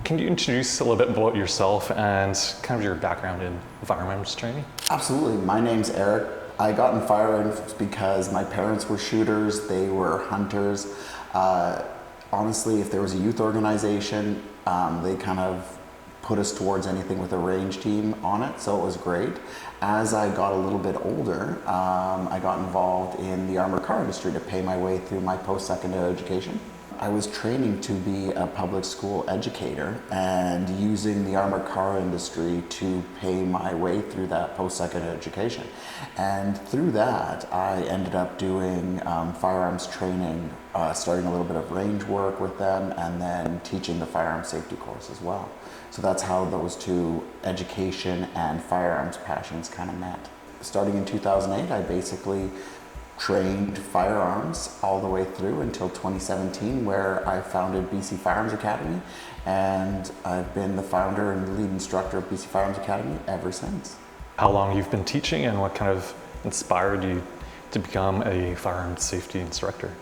Can you introduce a little bit about yourself and kind of your background in firearms training? Absolutely. My name's Eric. I got in firearms because my parents were shooters, they were hunters. Honestly, if there was a youth organization, they kind of put us towards anything with a range team on it, so it was great. As I got a little bit older, I got involved in the armored car industry to pay my way through my post-secondary education. I was training to be a public school educator and using the armored car industry to pay my way through that post-secondary education. And through that, I ended up doing firearms training, starting a little bit of range work with them, and then teaching the firearm safety course as well. So that's how those two, education and firearms passions, kind of met. Starting in 2008, I basically trained firearms all the way through until 2017, where I founded BC Firearms Academy, and I've been the founder and lead instructor of BC Firearms Academy ever since. How long you've been teaching and what kind of inspired you to become a firearms safety instructor?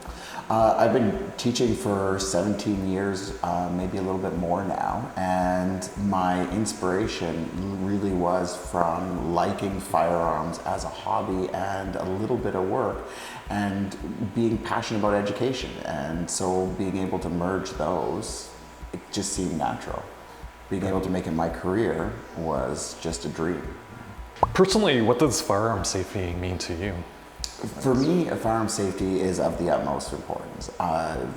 I've been teaching for 17 years, maybe a little bit more now, and my inspiration really was from liking firearms as a hobby and a little bit of work, and being passionate about education, and so being able to merge those, it just seemed natural. Being able to make it my career was just a dream. Personally, what does firearm safety mean to you? For me, firearm safety is of the utmost importance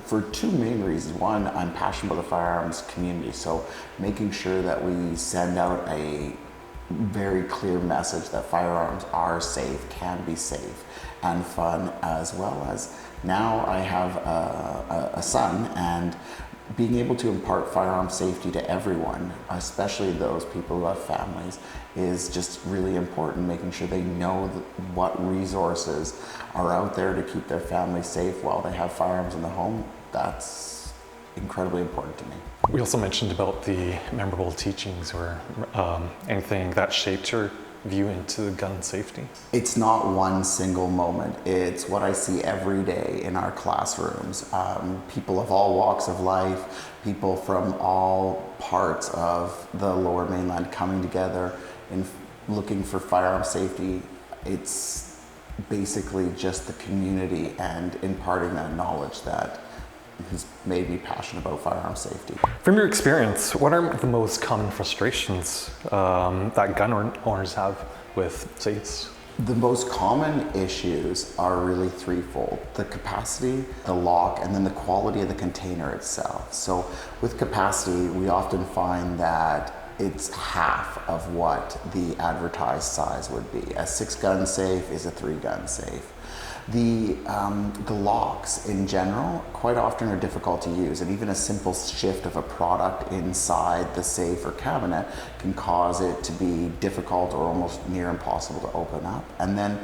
for two main reasons. One, I'm passionate about the firearms community, so making sure that we send out a very clear message that firearms are safe, can be safe and fun, as well as now I have a son, and being able to impart firearm safety to everyone, especially those people who have families, is just really important. Making sure they know what resources are out there to keep their family safe while they have firearms in the home, that's incredibly important to me. We also mentioned about the memorable teachings or anything that shaped your view into gun safety. It's not one single moment. It's what I see every day in our classrooms. People of all walks of life, people from all parts of the Lower Mainland coming together and looking for firearm safety. It's basically just the community and imparting that knowledge that has made me passionate about firearm safety. From your experience, what are the most common frustrations that gun owners have with safes? The most common issues are really threefold: the capacity, the lock, and then the quality of the container itself. So with capacity, we often find that it's half of what the advertised size would be. A 6-gun safe is a 3-gun safe. The locks in general quite often are difficult to use, and even a simple shift of a product inside the safe or cabinet can cause it to be difficult or almost near impossible to open up. And then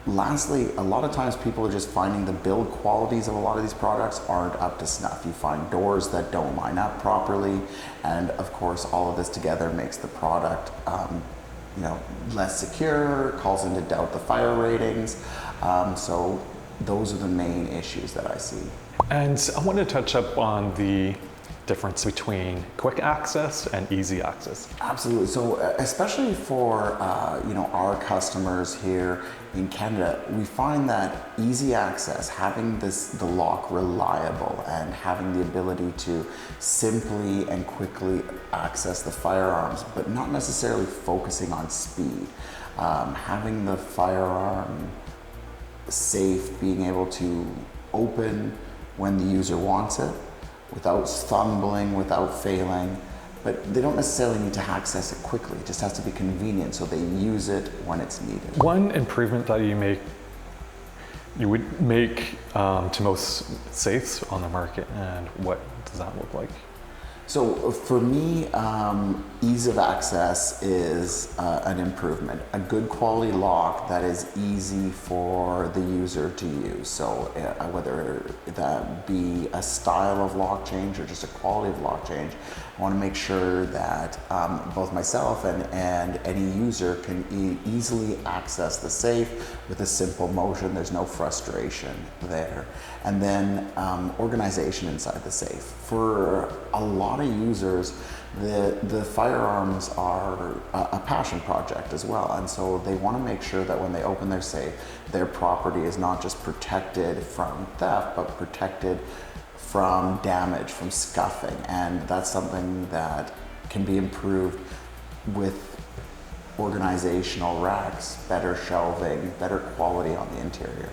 lastly, a lot of times people are just finding the build qualities of a lot of these products aren't up to snuff. You find doors that don't line up properly, and of course all of this together makes the product less secure, calls into doubt the fire ratings. So those are the main issues that I see. And I want to touch up on the difference between quick access and easy access. Absolutely. So especially for our customers here in Canada, we find that easy access, having the lock reliable and having the ability to simply and quickly access the firearms, but not necessarily focusing on speed. Having the firearm safe, being able to open when the user wants it, without stumbling, without failing, but they don't necessarily need to access it quickly. It just has to be convenient, so they use it when it's needed. One improvement that you would make to most safes on the market, and what does that look like? So for me, ease of access is an improvement. A good quality lock that is easy for the user to use. So whether that be a style of lock change or just a quality of lock change, I want to make sure that both myself and any user can easily access the safe with a simple motion. There's no frustration there. And then organization inside the safe. For a lot lot of users, the firearms are a passion project as well. And so they want to make sure that when they open their safe, their property is not just protected from theft, but protected from damage, from scuffing. And that's something that can be improved with organizational racks, better shelving, better quality on the interior.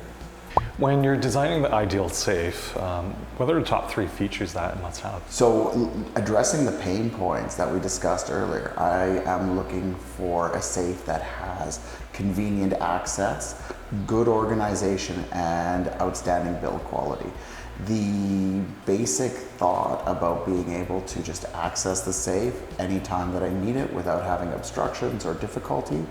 When you're designing the ideal safe, what are the top 3 features that it must have? So addressing the pain points that we discussed earlier, I am looking for a safe that has convenient access, good organization, and outstanding build quality. The basic thought about being able to just access the safe anytime that I need it without having obstructions or difficulty.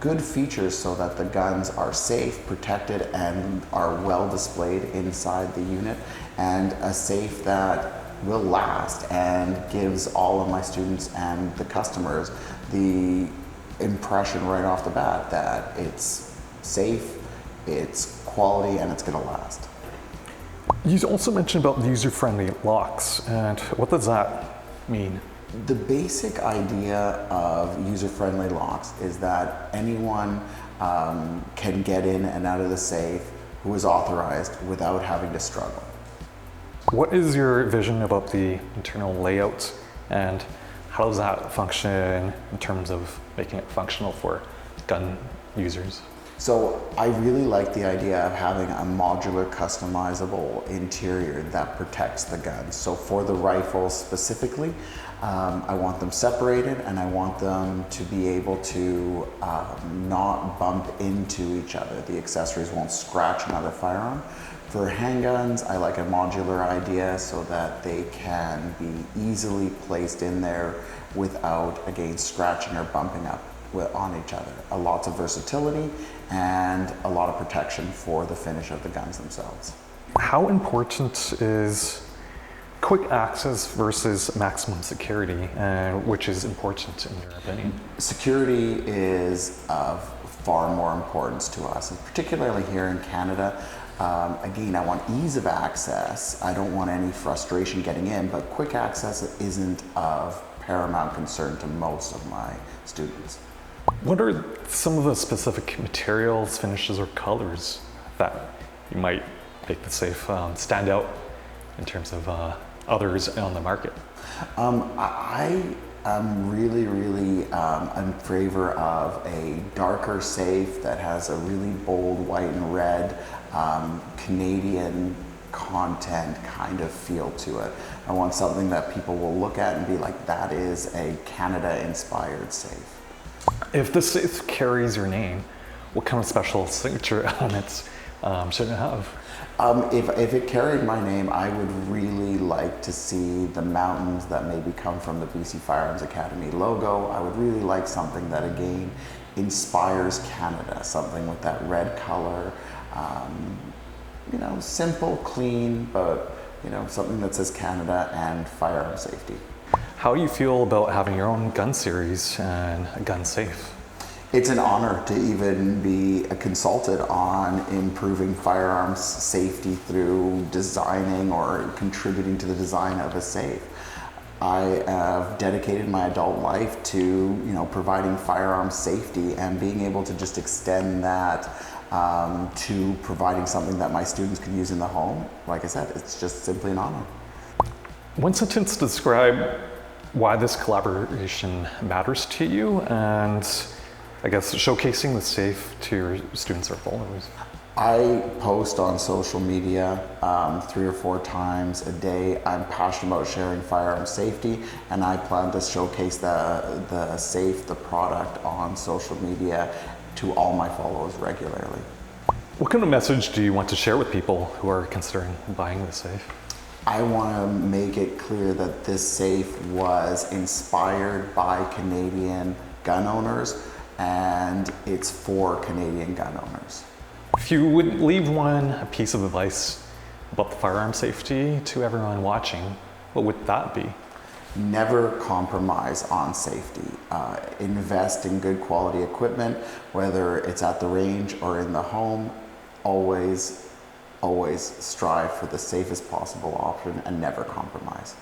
Good features so that the guns are safe, protected, and are well displayed inside the unit, and a safe that will last and gives all of my students and the customers the impression right off the bat that it's safe, it's quality, and it's going to last. You also mentioned about user-friendly locks, and what does that mean? The basic idea of user-friendly locks is that anyone can get in and out of the safe who is authorized without having to struggle. What is your vision about the internal layout, and how does that function in terms of making it functional for gun users? So I really like the idea of having a modular, customizable interior that protects the guns. So for the rifles specifically, I want them separated, and I want them to be able to not bump into each other. The accessories won't scratch another firearm. For handguns, I like a modular idea so that they can be easily placed in there without, again, scratching or bumping up on each other. Lots of versatility and a lot of protection for the finish of the guns themselves. How important is quick access versus maximum security, which is important in your opinion? Security is of far more importance to us, and particularly here in Canada. Again, I want ease of access. I don't want any frustration getting in, but quick access isn't of paramount concern to most of my students. What are some of the specific materials, finishes, or colors that you might make the safe stand out in terms of others on the market? I am really in favor of a darker safe that has a really bold white and red Canadian content kind of feel to it. I want something that people will look at and be like, that is a Canada-inspired safe. If the safe carries your name, what kind of special signature elements should it have? If it carried my name, I would really like to see the mountains that maybe come from the BC Firearms Academy logo. I would really like something that, again, inspires Canada, something with that red color, you know, simple, clean, but, you know, something that says Canada and firearm safety. How do you feel about having your own gun series and a gun safe? It's an honor to even be consulted on improving firearms safety through designing or contributing to the design of a safe. I have dedicated my adult life to, you know, providing firearm safety and being able to just extend that to providing something that my students can use in the home. Like I said, it's just simply an honor. One sentence to describe why this collaboration matters to you, and I guess showcasing the safe to your students or followers. I post on social media 3 or 4 times a day. I'm passionate about sharing firearm safety, and I plan to showcase the safe, the product on social media to all my followers regularly. What kind of message do you want to share with people who are considering buying the safe? I want to make it clear that this safe was inspired by Canadian gun owners, and it's for Canadian gun owners. If you would leave one piece of advice about the firearm safety to everyone watching, what would that be? Never compromise on safety. Invest in good quality equipment, whether it's at the range or in the home. Always strive for the safest possible option and never compromise.